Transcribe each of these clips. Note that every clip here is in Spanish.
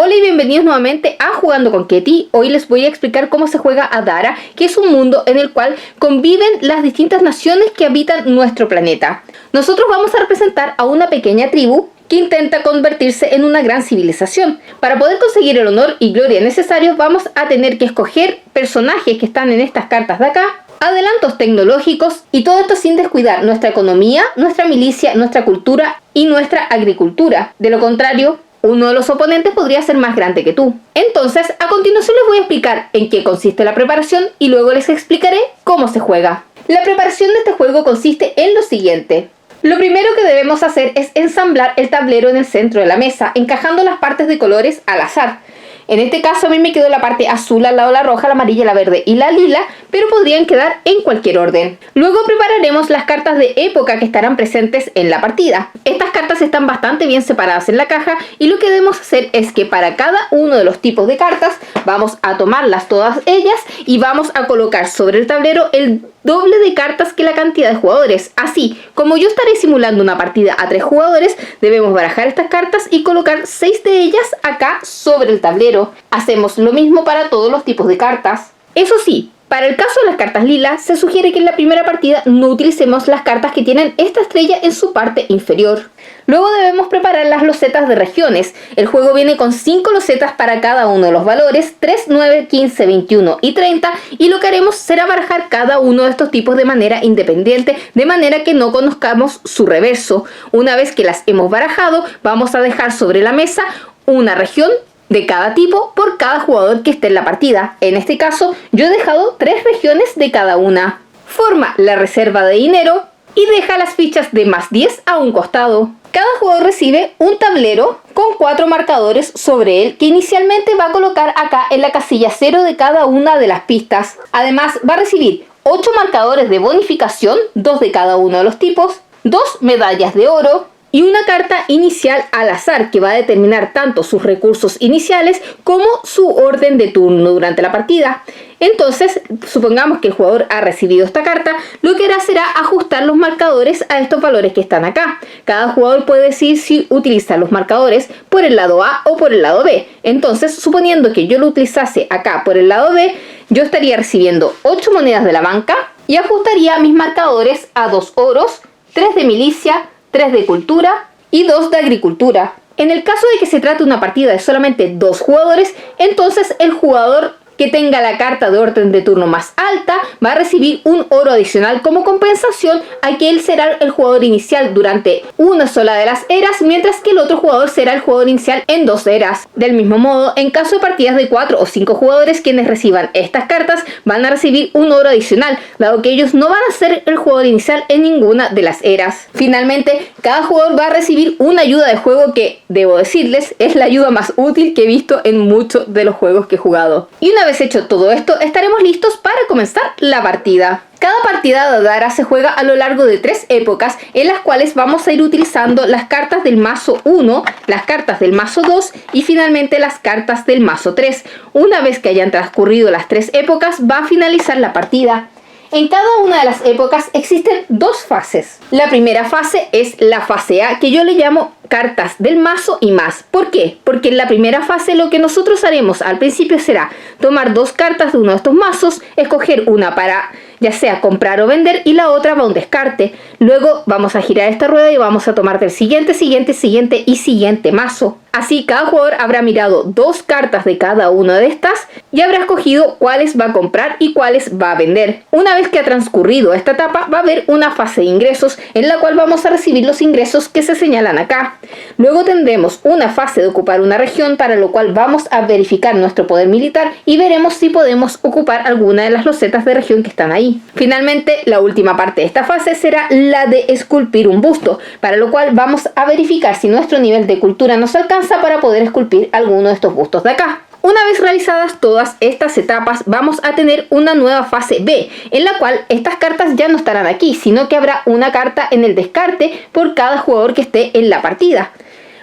Hola y bienvenidos nuevamente a Jugando con Ketty. Hoy les voy a explicar cómo se juega Adara, que es un mundo en el cual conviven las distintas naciones que habitan nuestro planeta. Nosotros vamos a representar a una pequeña tribu que intenta convertirse en una gran civilización. Para poder conseguir el honor y gloria necesarios, vamos a tener que escoger personajes que están en estas cartas de acá, adelantos tecnológicos, y todo esto sin descuidar nuestra economía, nuestra milicia, nuestra cultura y nuestra agricultura. De lo contrario, uno de los oponentes podría ser más grande que tú. Entonces, a continuación les voy a explicar en qué consiste la preparación y luego les explicaré cómo se juega. La preparación de este juego consiste en lo siguiente. Lo primero que debemos hacer es ensamblar el tablero en el centro de la mesa, encajando las partes de colores al azar. En este caso a mí me quedó la parte azul al lado de la roja, la amarilla, la verde y la lila, pero podrían quedar en cualquier orden. Luego prepararemos las cartas de época que estarán presentes en la partida. Estas cartas están bastante bien separadas en la caja y lo que debemos hacer es que para cada uno de los tipos de cartas vamos a tomarlas todas ellas y vamos a colocar sobre el tablero el doble de cartas que la cantidad de jugadores. Así, como yo estaré simulando una partida a 3 jugadores, debemos barajar estas cartas y colocar 6 de ellas acá sobre el tablero. Hacemos lo mismo para todos los tipos de cartas. Eso sí, para el caso de las cartas lilas, se sugiere que en la primera partida no utilicemos las cartas que tienen esta estrella en su parte inferior. Luego debemos preparar las losetas de regiones. El juego viene con 5 losetas para cada uno de los valores, 3, 9, 15, 21 y 30, y lo que haremos será barajar cada uno de estos tipos de manera independiente, de manera que no conozcamos su reverso. Una vez que las hemos barajado, vamos a dejar sobre la mesa una región de cada tipo por cada jugador que esté en la partida. En este caso, yo he dejado 3 regiones de cada una. Forma la reserva de dinero y deja las fichas de más 10 a un costado. Cada jugador recibe un tablero con 4 marcadores sobre él que inicialmente va a colocar acá en la casilla 0 de cada una de las pistas. Además, va a recibir 8 marcadores de bonificación, 2 de cada uno de los tipos, 2 medallas de oro, y una carta inicial al azar que va a determinar tanto sus recursos iniciales como su orden de turno durante la partida. Entonces, supongamos que el jugador ha recibido esta carta, lo que hará será ajustar los marcadores a estos valores que están acá. Cada jugador puede decidir si utiliza los marcadores por el lado A o por el lado B. Entonces, suponiendo que yo lo utilizase acá por el lado B, yo estaría recibiendo 8 monedas de la banca y ajustaría mis marcadores a 2 oros, 3 de milicia, 3 de cultura y 2 de agricultura. En el caso de que se trate de una partida de solamente 2 jugadores, entonces el jugador que tenga la carta de orden de turno más alta va a recibir un oro adicional como compensación a que él será el jugador inicial durante una sola de las eras, mientras que el otro jugador será el jugador inicial en 2 eras. Del mismo modo, en caso de partidas de 4 o 5 jugadores, quienes reciban estas cartas van a recibir un oro adicional, dado que ellos no van a ser el jugador inicial en ninguna de las eras. Finalmente, cada jugador va a recibir una ayuda de juego que, debo decirles, es la ayuda más útil que he visto en muchos de los juegos que he jugado. Y una vez hecho todo esto, estaremos listos para comenzar la partida. Cada partida de Adara se juega a lo largo de 3 épocas, en las cuales vamos a ir utilizando las cartas del mazo 1, las cartas del mazo 2 y finalmente las cartas del mazo 3. Una vez que hayan transcurrido las 3 épocas, va a finalizar la partida. En cada una de las épocas existen 2 fases. La primera fase es la fase A, que yo le llamo cartas del mazo y más. ¿Por qué? Porque en la primera fase lo que nosotros haremos al principio será tomar 2 cartas de uno de estos mazos, escoger una para ya sea comprar o vender y la otra va a un descarte. Luego vamos a girar esta rueda y vamos a tomar del siguiente mazo. Así cada jugador habrá mirado 2 cartas de cada una de estas y habrá escogido cuáles va a comprar y cuáles va a vender. Una vez que ha transcurrido esta etapa, va a haber una fase de ingresos en la cual vamos a recibir los ingresos que se señalan acá. Luego tendremos una fase de ocupar una región, para lo cual vamos a verificar nuestro poder militar y veremos si podemos ocupar alguna de las losetas de región que están ahí. Finalmente, la última parte de esta fase será la de esculpir un busto, para lo cual vamos a verificar si nuestro nivel de cultura nos alcanza para poder esculpir alguno de estos bustos de acá. Una vez realizadas todas estas etapas, vamos a tener una nueva fase B, en la cual estas cartas ya no estarán aquí, sino que habrá una carta en el descarte por cada jugador que esté en la partida.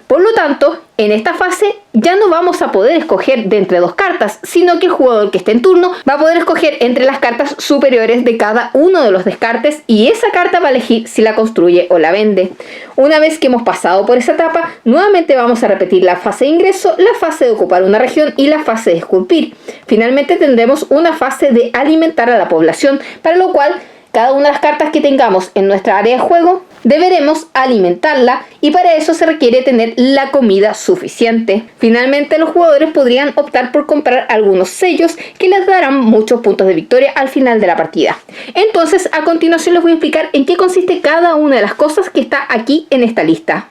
Por lo tanto, en esta fase ya no vamos a poder escoger de entre dos cartas, sino que el jugador que esté en turno va a poder escoger entre las cartas superiores de cada uno de los descartes y esa carta va a elegir si la construye o la vende. Una vez que hemos pasado por esa etapa, nuevamente vamos a repetir la fase de ingreso, la fase de ocupar una región y la fase de esculpir. Finalmente tendremos una fase de alimentar a la población, para lo cual cada una de las cartas que tengamos en nuestra área de juego deberemos alimentarla y para eso se requiere tener la comida suficiente. Finalmente los jugadores podrían optar por comprar algunos sellos que les darán muchos puntos de victoria al final de la partida. Entonces a continuación les voy a explicar en qué consiste cada una de las cosas que está aquí en esta lista.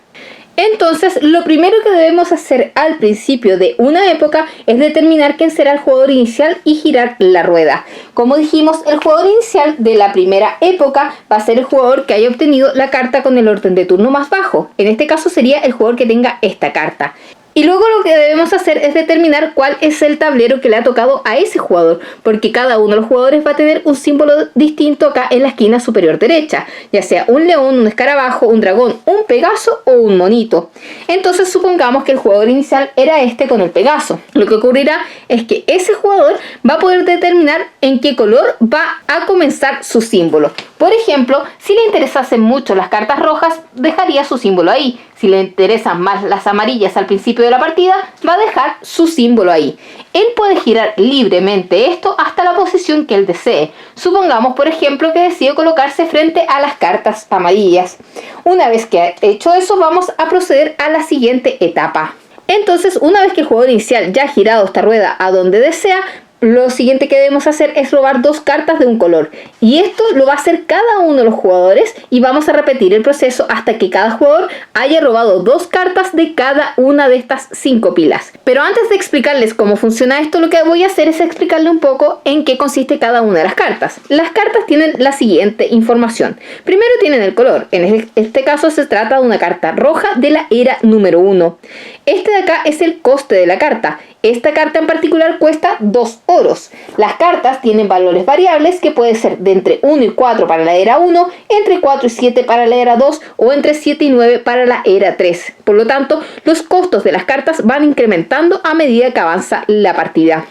Entonces, lo primero que debemos hacer al principio de una época es determinar quién será el jugador inicial y girar la rueda. Como dijimos, el jugador inicial de la primera época va a ser el jugador que haya obtenido la carta con el orden de turno más bajo. En este caso sería el jugador que tenga esta carta. Y luego lo que debemos hacer es determinar cuál es el tablero que le ha tocado a ese jugador, porque cada uno de los jugadores va a tener un símbolo distinto acá en la esquina superior derecha, ya sea un león, un escarabajo, un dragón, un pegaso o un monito. Entonces supongamos que el jugador inicial era este con el pegaso. Lo que ocurrirá es que ese jugador va a poder determinar en qué color va a comenzar su símbolo. Por ejemplo, si le interesasen mucho las cartas rojas, dejaría su símbolo ahí. Si le interesan más las amarillas al principio de la partida, va a dejar su símbolo ahí. Él puede girar libremente esto hasta la posición que él desee. Supongamos, por ejemplo, que decide colocarse frente a las cartas amarillas. Una vez que ha hecho eso, vamos a proceder a la siguiente etapa. Entonces, una vez que el jugador inicial ya ha girado esta rueda a donde desea, lo siguiente que debemos hacer es robar dos cartas de un color. Y esto lo va a hacer cada uno de los jugadores y vamos a repetir el proceso hasta que cada jugador haya robado dos cartas de cada una de estas 5 pilas. Pero antes de explicarles cómo funciona esto, lo que voy a hacer es explicarle un poco en qué consiste cada una de las cartas. Las cartas tienen la siguiente información. Primero tienen el color. En este caso se trata de una carta roja de la era número 1. Este de acá es el coste de la carta. Esta carta en particular cuesta 2 oros. Las cartas tienen valores variables que pueden ser de entre 1 y 4 para la era 1, entre 4 y 7 para la era 2 o entre 7 y 9 para la era 3. Por lo tanto, los costos de las cartas van incrementando a medida que avanza la partida.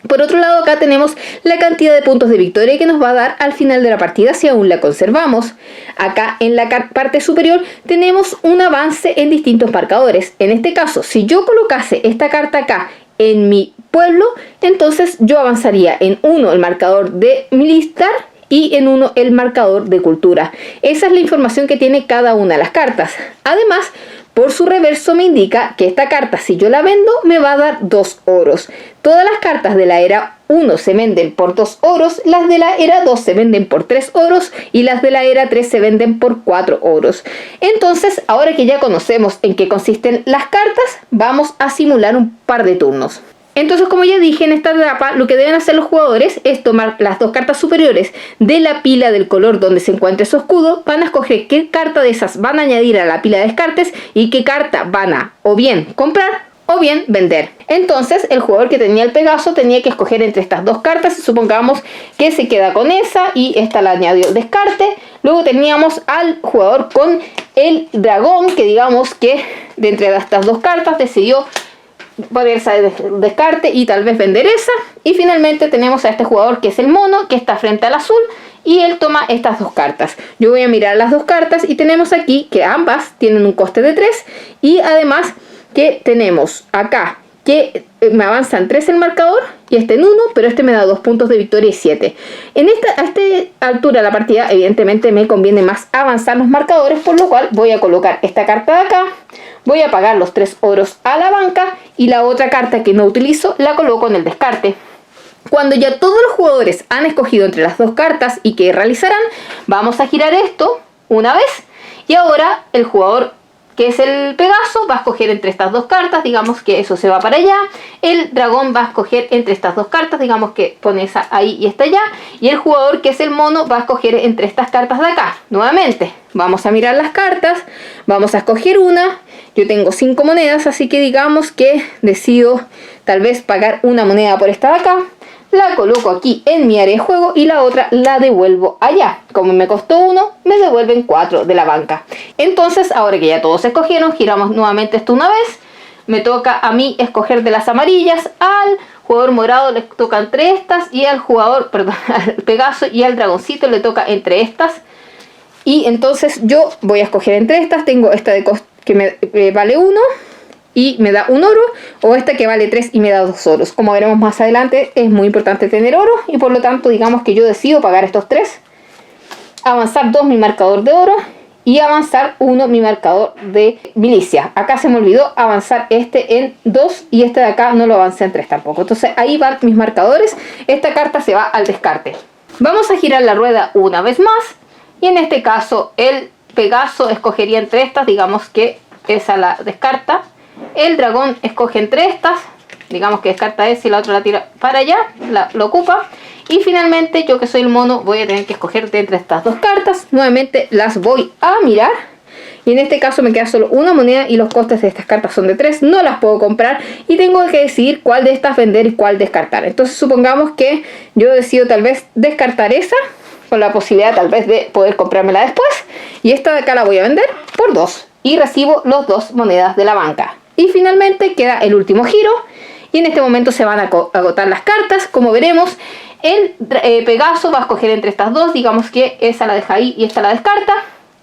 Por otro lado, acá tenemos la cantidad de puntos de victoria que nos va a dar al final de la partida si aún la conservamos. Acá en la parte superior tenemos un avance en distintos marcadores. En este caso, si yo colocase esta carta acá en mi pueblo, entonces yo avanzaría en 1 el marcador de militar y en 1 el marcador de cultura. Esa es la información que tiene cada una de las cartas. Además, por su reverso me indica que esta carta, si yo la vendo, me va a dar 2 oros. Todas las cartas de la era 1 se venden por 2 oros, las de la era 2 se venden por 3 oros y las de la era 3 se venden por 4 oros. Entonces, ahora que ya conocemos en qué consisten las cartas, vamos a simular un par de turnos. Entonces, como ya dije, en esta etapa lo que deben hacer los jugadores es tomar las dos cartas superiores de la pila del color donde se encuentre su escudo, van a escoger qué carta de esas van a añadir a la pila de descartes y qué carta van a o bien comprar o bien vender. Entonces el jugador que tenía el Pegaso tenía que escoger entre estas dos cartas. Supongamos que se queda con esa y esta la añadió el descarte. Luego teníamos al jugador con el dragón, que digamos que de entre estas dos cartas decidió ponerse a descarte y tal vez vender esa. Y finalmente tenemos a este jugador que es el mono, que está frente al azul y él toma estas dos cartas. Yo voy a mirar las dos cartas y tenemos aquí que ambas tienen un coste de 3 y además que tenemos acá que me avanzan 3 el marcador y este en 1, pero este me da 2 puntos de victoria y 7. A esta altura de la partida evidentemente me conviene más avanzar los marcadores, por lo cual voy a colocar esta carta de acá, voy a pagar los 3 oros a la banca y la otra carta que no utilizo la coloco en el descarte. Cuando ya todos los jugadores han escogido entre las dos cartas y que realizarán, vamos a girar esto una vez y ahora el jugador que es el Pegaso va a escoger entre estas dos cartas, digamos que eso se va para allá. El dragón va a escoger entre estas dos cartas, digamos que pone esa ahí y esta allá. Y el jugador que es el mono va a escoger entre estas cartas de acá. Nuevamente, vamos a mirar las cartas, vamos a escoger una. Yo tengo 5 monedas, así que digamos que decido tal vez pagar una moneda por esta de acá. la coloco aquí en mi área de juego y la otra la devuelvo allá. Como me costó 1, me devuelven 4 de la banca. Entonces, ahora que ya todos escogieron, giramos nuevamente esto una vez. Me toca a mí escoger de las amarillas. Al jugador morado le toca entre estas y al jugador, perdón, al Pegaso y al dragoncito le toca entre estas. Y entonces yo voy a escoger entre estas. Tengo esta de que me vale 1 y me da 1 oro, o esta que vale 3 y me da 2 oros. Como veremos más adelante, es muy importante tener oro y por lo tanto digamos que yo decido pagar estos 3, avanzar 2 mi marcador de oro y avanzar 1 mi marcador de milicia. Acá se me olvidó avanzar este en 2 y este de acá no lo avancé en 3 tampoco. Entonces ahí van mis marcadores. Esta carta se va al descarte. Vamos a girar la rueda una vez más y en este caso el Pegaso escogería entre estas, digamos que esa la descarta. El dragón escoge entre estas, digamos que descarta esa y la otra la tira para allá, lo ocupa. Y finalmente yo que soy el mono voy a tener que escoger de entre estas dos cartas. Nuevamente las voy a mirar. Y en este caso me queda solo una moneda y los costes de estas cartas son de 3. No las puedo comprar y tengo que decidir cuál de estas vender y cuál descartar. Entonces supongamos que yo decido tal vez descartar esa, con la posibilidad tal vez de poder comprármela después. Y esta de acá la voy a vender por 2. Y recibo los 2 monedas de la banca. Y finalmente queda el último giro. Y en este momento se van a agotar las cartas. Como veremos, el Pegaso va a escoger entre estas dos. Digamos que esa la deja ahí y esta la descarta.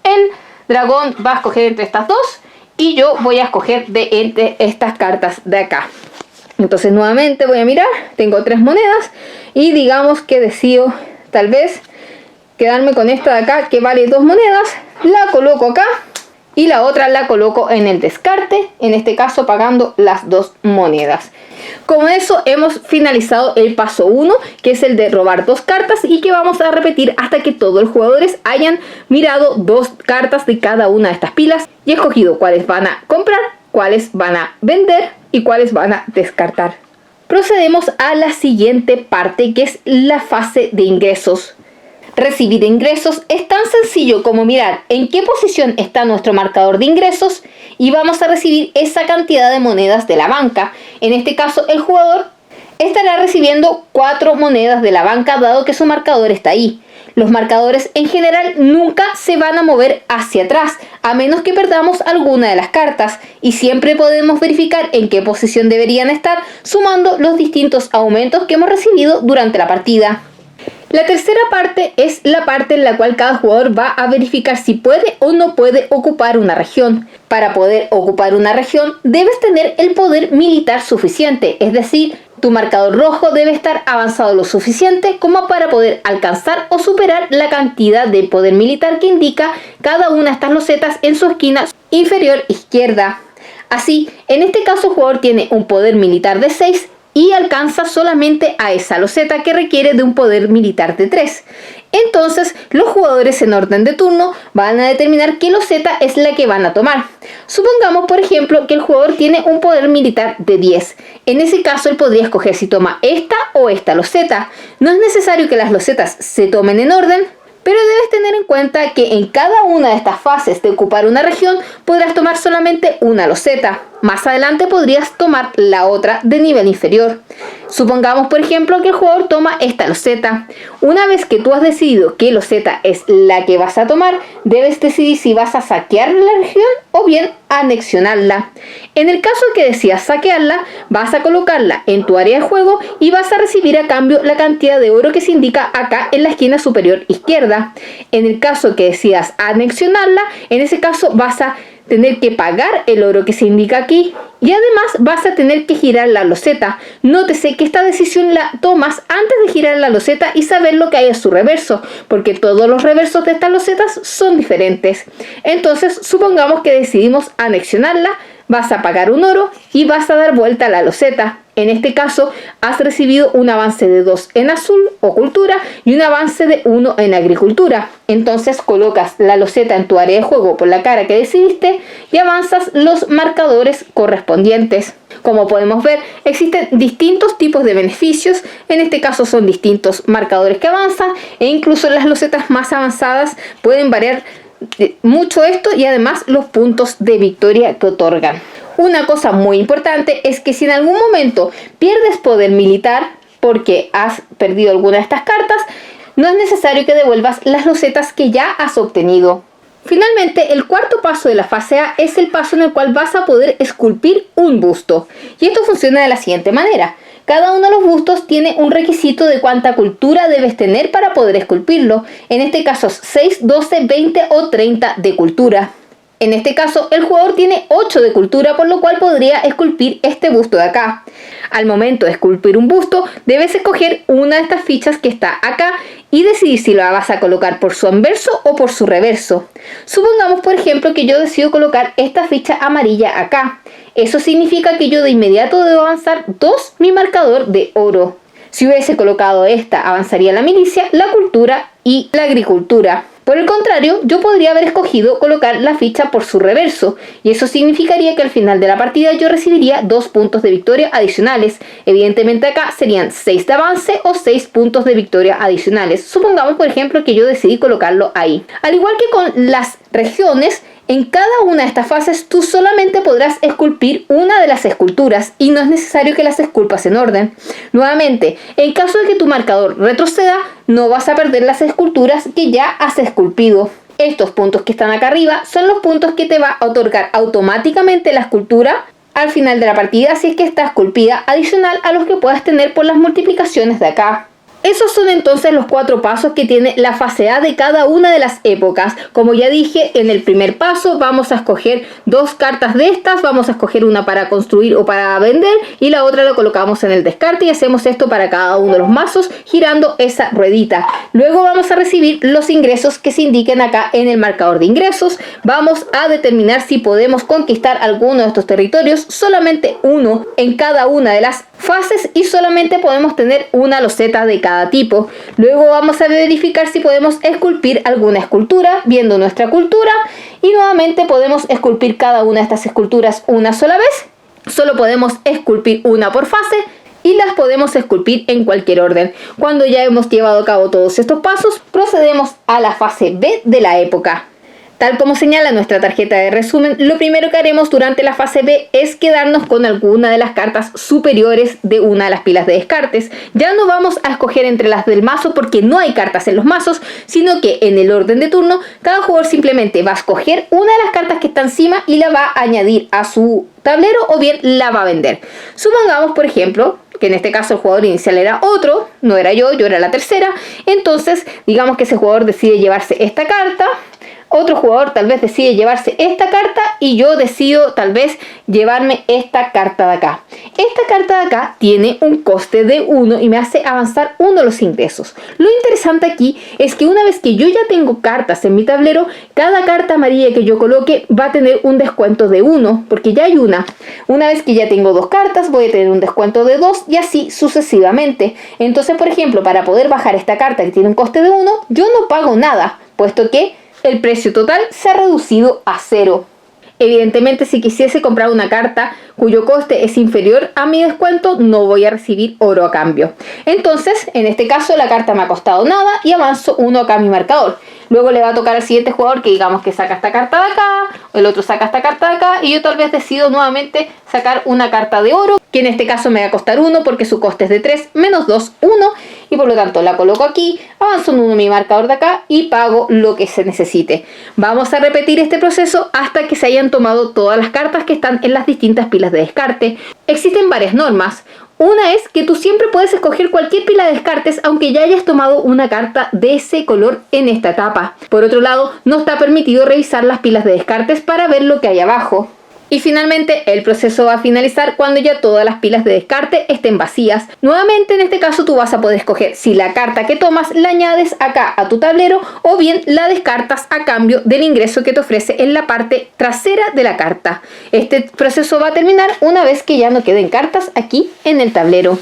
El dragón va a escoger entre estas dos. Y yo voy a escoger de entre estas cartas de acá. Entonces nuevamente voy a mirar. Tengo 3 monedas. Y digamos que decido tal vez quedarme con esta de acá que vale 2 monedas. La coloco acá. Y la otra la coloco en el descarte, en este caso pagando las 2 monedas. Con eso hemos finalizado el paso 1, que es el de robar 2 cartas y que vamos a repetir hasta que todos los jugadores hayan mirado 2 cartas de cada una de estas pilas y escogido cuáles van a comprar, cuáles van a vender y cuáles van a descartar. Procedemos a la siguiente parte, que es la fase de ingresos. Recibir ingresos es tan sencillo como mirar en qué posición está nuestro marcador de ingresos y vamos a recibir esa cantidad de monedas de la banca. En este caso el jugador estará recibiendo 4 monedas de la banca dado que su marcador está ahí. Los marcadores en general nunca se van a mover hacia atrás a menos que perdamos alguna de las cartas y siempre podemos verificar en qué posición deberían estar sumando los distintos aumentos que hemos recibido durante la partida. La tercera parte es la parte en la cual cada jugador va a verificar si puede o no puede ocupar una región. Para poder ocupar una región debes tener el poder militar suficiente, es decir, tu marcador rojo debe estar avanzado lo suficiente como para poder alcanzar o superar la cantidad de poder militar que indica cada una de estas losetas en su esquina inferior izquierda. Así, en este caso el jugador tiene un poder militar de 6 y alcanza solamente a esa loseta que requiere de un poder militar de 3. Entonces los jugadores en orden de turno van a determinar qué loseta es la que van a tomar. Supongamos por ejemplo que el jugador tiene un poder militar de 10. En ese caso él podría escoger si toma esta o esta loseta. No es necesario que las losetas se tomen en orden, pero debes tener en cuenta que en cada una de estas fases de ocupar una región podrás tomar solamente una loseta. Más adelante podrías tomar la otra de nivel inferior. Supongamos por ejemplo que el jugador toma esta loseta. Una vez que tú has decidido qué loseta es la que vas a tomar, debes decidir si vas a saquear la región o bien anexionarla. En el caso que decidas saquearla, vas a colocarla en tu área de juego y vas a recibir a cambio la cantidad de oro que se indica acá en la esquina superior izquierda. En el caso que decidas anexionarla, en ese caso vas a tener que pagar el oro que se indica aquí y además vas a tener que girar la loseta. Nótese que esta decisión la tomas antes de girar la loseta y saber lo que hay a su reverso, porque todos los reversos de estas losetas son diferentes. Entonces supongamos que decidimos anexionarla, vas a pagar un oro y vas a dar vuelta a la loseta. En este caso has recibido un avance de 2 en azul o cultura y un avance de 1 en agricultura. Entonces colocas la loseta en tu área de juego por la cara que decidiste y avanzas los marcadores correspondientes. Como podemos ver, existen distintos tipos de beneficios. En este caso son distintos marcadores que avanzan e incluso las losetas más avanzadas pueden variar mucho esto y además los puntos de victoria que otorgan. Una cosa muy importante es que si en algún momento pierdes poder militar porque has perdido alguna de estas cartas, no es necesario que devuelvas las losetas que ya has obtenido. Finalmente, el cuarto paso de la fase A es el paso en el cual vas a poder esculpir un busto. Y esto funciona de la siguiente manera. Cada uno de los bustos tiene un requisito de cuánta cultura debes tener para poder esculpirlo. En este caso, 6, 12, 20 o 30 de cultura. En este caso, el jugador tiene 8 de cultura, por lo cual podría esculpir este busto de acá. Al momento de esculpir un busto, debes escoger una de estas fichas que está acá y decidir si la vas a colocar por su anverso o por su reverso. Supongamos, por ejemplo, que yo decido colocar esta ficha amarilla acá. Eso significa que yo de inmediato debo avanzar 2 mi marcador de oro. Si hubiese colocado esta, avanzaría la milicia, la cultura y la agricultura. Por el contrario, yo podría haber escogido colocar la ficha por su reverso, y eso significaría que al final de la partida yo recibiría 2 puntos de victoria adicionales. Evidentemente acá serían 6 de avance o 6 puntos de victoria adicionales. Supongamos, por ejemplo, que yo decidí colocarlo ahí. Al igual que con las regiones, en cada una de estas fases tú solamente podrás esculpir una de las esculturas y no es necesario que las esculpas en orden. Nuevamente, en caso de que tu marcador retroceda, no vas a perder las esculturas que ya has esculpido. Estos puntos que están acá arriba son los puntos que te va a otorgar automáticamente la escultura al final de la partida si es que está esculpida, adicional a los que puedas tener por las multiplicaciones de acá. Esos son entonces los 4 pasos que tiene la fase A de cada una de las épocas. Como ya dije, en el primer paso vamos a escoger 2 cartas de estas, vamos a escoger una para construir o para vender y la otra la colocamos en el descarte y hacemos esto para cada uno de los mazos girando esa ruedita. Luego vamos a recibir los ingresos que se indiquen acá en el marcador de ingresos. Vamos a determinar si podemos conquistar alguno de estos territorios, solamente uno en cada una de las fases y solamente podemos tener una loseta de cada tipo. Luego vamos a verificar si podemos esculpir alguna escultura viendo nuestra cultura y nuevamente podemos esculpir cada una de estas esculturas una sola vez. Solo podemos esculpir una por fase y las podemos esculpir en cualquier orden. Cuando ya hemos llevado a cabo todos estos pasos, procedemos a la fase B de la época. Tal como señala nuestra tarjeta de resumen, lo primero que haremos durante la fase B es quedarnos con alguna de las cartas superiores de una de las pilas de descartes. Ya no vamos a escoger entre las del mazo porque no hay cartas en los mazos, sino que en el orden de turno, cada jugador simplemente va a escoger una de las cartas que está encima y la va a añadir a su tablero o bien la va a vender. Supongamos, por ejemplo, que en este caso el jugador inicial era otro, no era yo era la tercera. Entonces, digamos que ese jugador decide llevarse esta carta. Otro jugador tal vez decide llevarse esta carta y yo decido tal vez llevarme esta carta de acá. Esta carta de acá tiene un coste de 1 y me hace avanzar 1 de los ingresos. Lo interesante aquí es que una vez que yo ya tengo cartas en mi tablero, cada carta amarilla que yo coloque va a tener un descuento de 1 porque ya hay una. Una vez que ya tengo 2 cartas voy a tener un descuento de 2 y así sucesivamente. Entonces, por ejemplo, para poder bajar esta carta que tiene un coste de 1, yo no pago nada, puesto que el precio total se ha reducido a 0. Evidentemente, si quisiese comprar una carta cuyo coste es inferior a mi descuento, no voy a recibir oro a cambio. Entonces, en este caso, la carta me ha costado nada y avanzo 1 acá a mi marcador. Luego le va a tocar al siguiente jugador que digamos que saca esta carta de acá, el otro saca esta carta de acá y yo tal vez decido nuevamente sacar una carta de oro, que en este caso me va a costar 1 porque su coste es de 3, menos 2, 1 y por lo tanto la coloco aquí, avanzo 1 mi marcador de acá y pago lo que se necesite. Vamos a repetir este proceso hasta que se hayan tomado todas las cartas que están en las distintas pilas de descarte. Existen varias normas. Una es que tú siempre puedes escoger cualquier pila de descartes aunque ya hayas tomado una carta de ese color en esta etapa. Por otro lado, no está permitido revisar las pilas de descartes para ver lo que hay abajo. Y finalmente el proceso va a finalizar cuando ya todas las pilas de descarte estén vacías. Nuevamente en este caso tú vas a poder escoger si la carta que tomas la añades acá a tu tablero o bien la descartas a cambio del ingreso que te ofrece en la parte trasera de la carta. Este proceso va a terminar una vez que ya no queden cartas aquí en el tablero.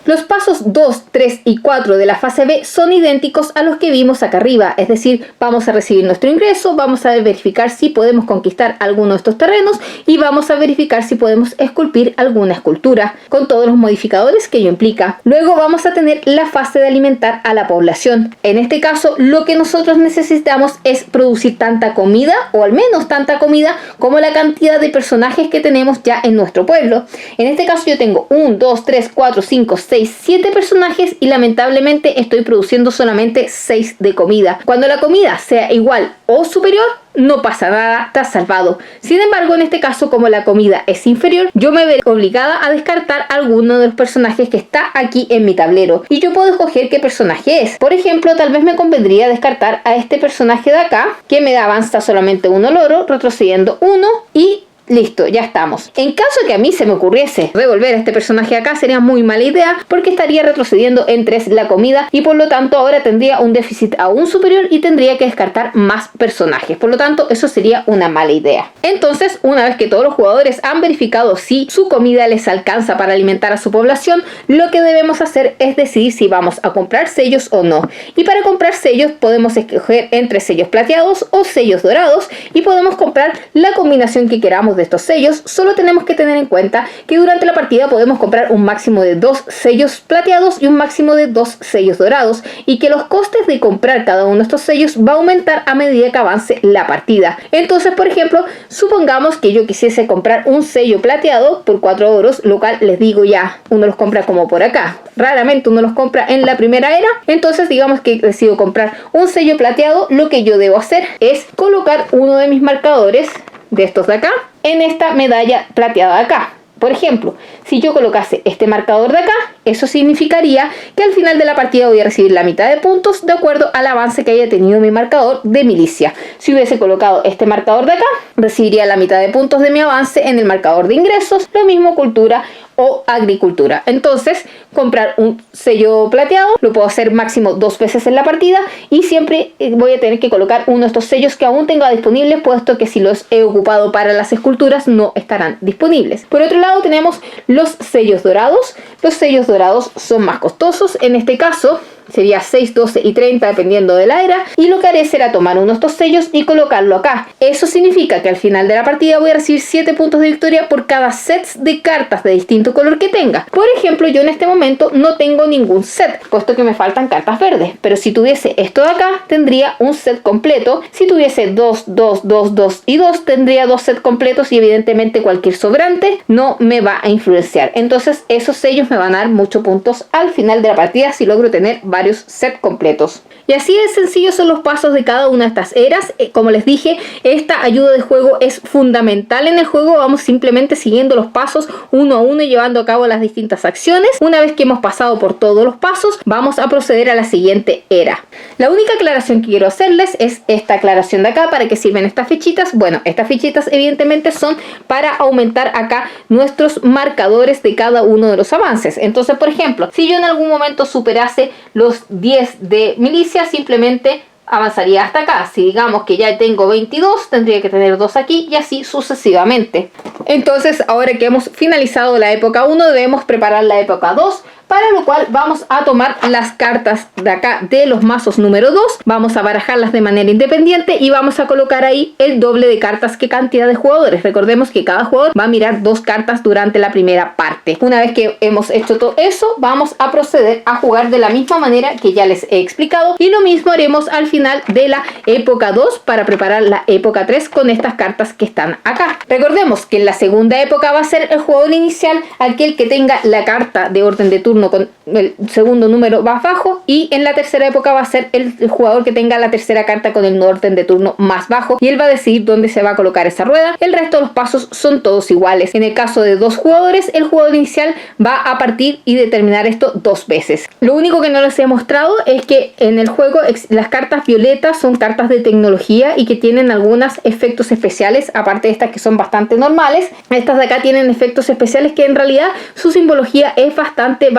Los pasos 2, 3 y 4 de la fase B son idénticos a los que vimos acá arriba, es decir, vamos a recibir nuestro ingreso, vamos a verificar si podemos conquistar alguno de estos terrenos y vamos a verificar si podemos esculpir alguna escultura, con todos los modificadores que ello implica. Luego vamos a tener la fase de alimentar a la población. En este caso, lo que nosotros necesitamos es producir tanta comida, o al menos tanta comida, como la cantidad de personajes que tenemos ya en nuestro pueblo. En este caso yo tengo 1, 2, 3, 4, 5, 6, 6, 7 personajes y lamentablemente estoy produciendo solamente 6 de comida. Cuando la comida sea igual o superior, no pasa nada, está salvado. Sin embargo, en este caso, como la comida es inferior, yo me veré obligada a descartar alguno de los personajes que está aquí en mi tablero. Y yo puedo escoger qué personaje es. Por ejemplo, tal vez me convendría descartar a este personaje de acá, que me avanza solamente 1 loro, retrocediendo 1 y... listo, ya estamos. En caso de que a mí se me ocurriese devolver a este personaje acá, sería muy mala idea porque estaría retrocediendo en 3 la comida y por lo tanto ahora tendría un déficit aún superior y tendría que descartar más personajes. Por lo tanto, eso sería una mala idea. Entonces, una vez que todos los jugadores han verificado si su comida les alcanza para alimentar a su población, lo que debemos hacer es decidir si vamos a comprar sellos o no. Y para comprar sellos podemos escoger entre sellos plateados o sellos dorados y podemos comprar la combinación que queramos de estos sellos. Solo tenemos que tener en cuenta que durante la partida podemos comprar un máximo de 2 sellos plateados y un máximo de 2 sellos dorados y que los costes de comprar cada uno de estos sellos va a aumentar a medida que avance la partida. Entonces, por ejemplo, supongamos que yo quisiese comprar un sello plateado por 4 oros, lo cual les digo ya, uno los compra como por acá. Raramente uno los compra en la primera era. Entonces, digamos que decido comprar un sello plateado. Lo que yo debo hacer es colocar uno de mis marcadores de estos de acá en esta medalla plateada de acá. Por ejemplo, si yo colocase este marcador de acá, eso significaría que al final de la partida voy a recibir la mitad de puntos de acuerdo al avance que haya tenido mi marcador de milicia. Si hubiese colocado este marcador de acá, recibiría la mitad de puntos de mi avance en el marcador de ingresos. Lo mismo cultura o agricultura. Entonces, comprar un sello plateado lo puedo hacer máximo 2 veces en la partida y siempre voy a tener que colocar uno de estos sellos que aún tenga disponibles, puesto que si los he ocupado para las esculturas no estarán disponibles. Por otro lado, tenemos los sellos dorados. Los sellos dorados son más costosos. En este caso sería 6, 12 y 30 dependiendo de la era, y lo que haré será tomar uno de estos sellos y colocarlo acá. Eso significa que al final de la partida voy a recibir 7 puntos de victoria por cada set de cartas de distinto color que tenga. Por ejemplo, yo en este momento no tengo ningún set, puesto que me faltan cartas verdes, pero si tuviese esto de acá tendría un set completo. Si tuviese 2, 2, 2, 2 y 2 tendría 2 sets completos y evidentemente cualquier sobrante no me va a influenciar. Entonces esos sellos me van a dar muchos puntos al final de la partida si logro tener varios sets completos. Y así de sencillos son los pasos de cada una de estas eras. Como les dije, esta ayuda de juego es fundamental en el juego. Vamos simplemente siguiendo los pasos uno a uno y llevando a cabo las distintas acciones. Una vez que hemos pasado por todos los pasos, vamos a proceder a la siguiente era. La única aclaración que quiero hacerles es esta aclaración de acá. ¿Para qué sirven estas fichitas? Bueno, estas fichitas evidentemente son para aumentar acá nuestros marcadores de cada uno de los avances. Entonces, por ejemplo, si yo en algún momento superase los 10 de milicia, simplemente avanzaría hasta acá. Si digamos que ya tengo 22, tendría que tener 2 aquí y así sucesivamente. Entonces, ahora que hemos finalizado la época 1, debemos preparar la época 2. Para lo cual vamos a tomar las cartas de acá de los mazos número 2, vamos a barajarlas de manera independiente y vamos a colocar ahí el doble de cartas que cantidad de jugadores. Recordemos que cada jugador va a mirar 2 cartas durante la primera parte. Una vez que hemos hecho todo eso, vamos a proceder a jugar de la misma manera que ya les he explicado y lo mismo haremos al final de la época 2 para preparar la época 3 con estas cartas que están acá. Recordemos que en la segunda época va a ser el jugador inicial aquel que tenga la carta de orden de turno con el segundo número más bajo, y en la tercera época va a ser el jugador que tenga la tercera carta con el orden de turno más bajo y él va a decidir dónde se va a colocar esa rueda. El resto de los pasos son todos iguales. En el caso de 2 jugadores, el jugador inicial va a partir y determinar esto 2 veces. Lo único que no les he mostrado es que en el juego las cartas violetas son cartas de tecnología y que tienen algunos efectos especiales, aparte de estas que son bastante normales. Estas de acá tienen efectos especiales que en realidad su simbología es bastante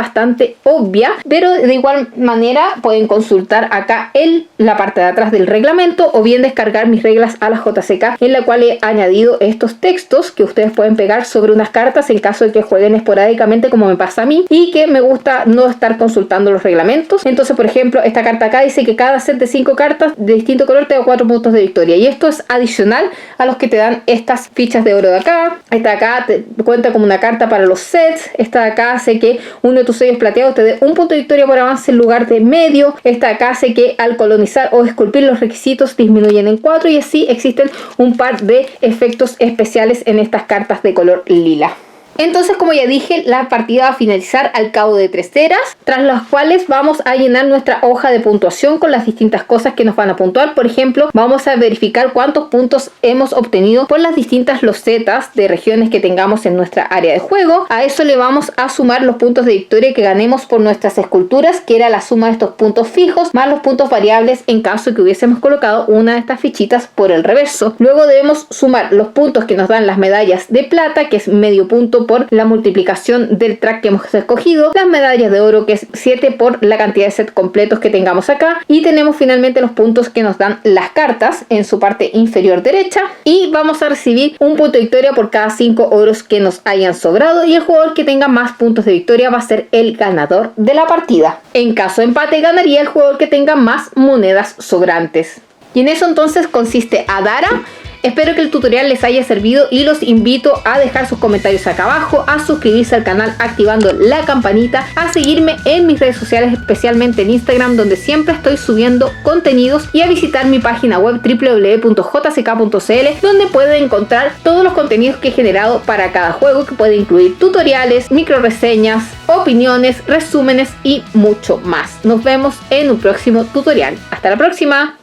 obvia, pero de igual manera pueden consultar acá en la parte de atrás del reglamento o bien descargar mis reglas a la JCK, en la cual he añadido estos textos que ustedes pueden pegar sobre unas cartas en caso de que jueguen esporádicamente como me pasa a mí y que me gusta no estar consultando los reglamentos. Entonces, por ejemplo, esta carta acá dice que cada set de 5 cartas de distinto color te da 4 puntos de victoria y esto es adicional a los que te dan estas fichas de oro de acá. Esta de acá te cuenta como una carta para los sets. Esta de acá hace que uno de tus sellos plateados te dé 1 punto de victoria por avance en lugar de medio. Esta de acá hace que al colonizar o esculpir los requisitos disminuyen en 4 y así existen un par de efectos especiales en estas cartas de color lila. Entonces, como ya dije, la partida va a finalizar al cabo de 3 eras, tras las cuales vamos a llenar nuestra hoja de puntuación con las distintas cosas que nos van a puntuar. Por ejemplo, vamos a verificar cuántos puntos hemos obtenido por las distintas losetas de regiones que tengamos en nuestra área de juego. A eso le vamos a sumar los puntos de victoria que ganemos por nuestras esculturas, que era la suma de estos puntos fijos más los puntos variables en caso que hubiésemos colocado una de estas fichitas por el reverso. Luego debemos sumar los puntos que nos dan las medallas de plata, que es medio punto por la multiplicación del track que hemos escogido, las medallas de oro, que es 7 por la cantidad de set completos que tengamos acá, y tenemos finalmente los puntos que nos dan las cartas en su parte inferior derecha, y vamos a recibir un punto de victoria por cada 5 oros que nos hayan sobrado, y el jugador que tenga más puntos de victoria va a ser el ganador de la partida. En caso de empate, ganaría el jugador que tenga más monedas sobrantes. Y en eso entonces consiste Adara. Espero que el tutorial les haya servido y los invito a dejar sus comentarios acá abajo, a suscribirse al canal activando la campanita, a seguirme en mis redes sociales, especialmente en Instagram, donde siempre estoy subiendo contenidos, y a visitar mi página web www.jck.cl, donde pueden encontrar todos los contenidos que he generado para cada juego, que puede incluir tutoriales, micro reseñas, opiniones, resúmenes y mucho más. Nos vemos en un próximo tutorial. Hasta la próxima.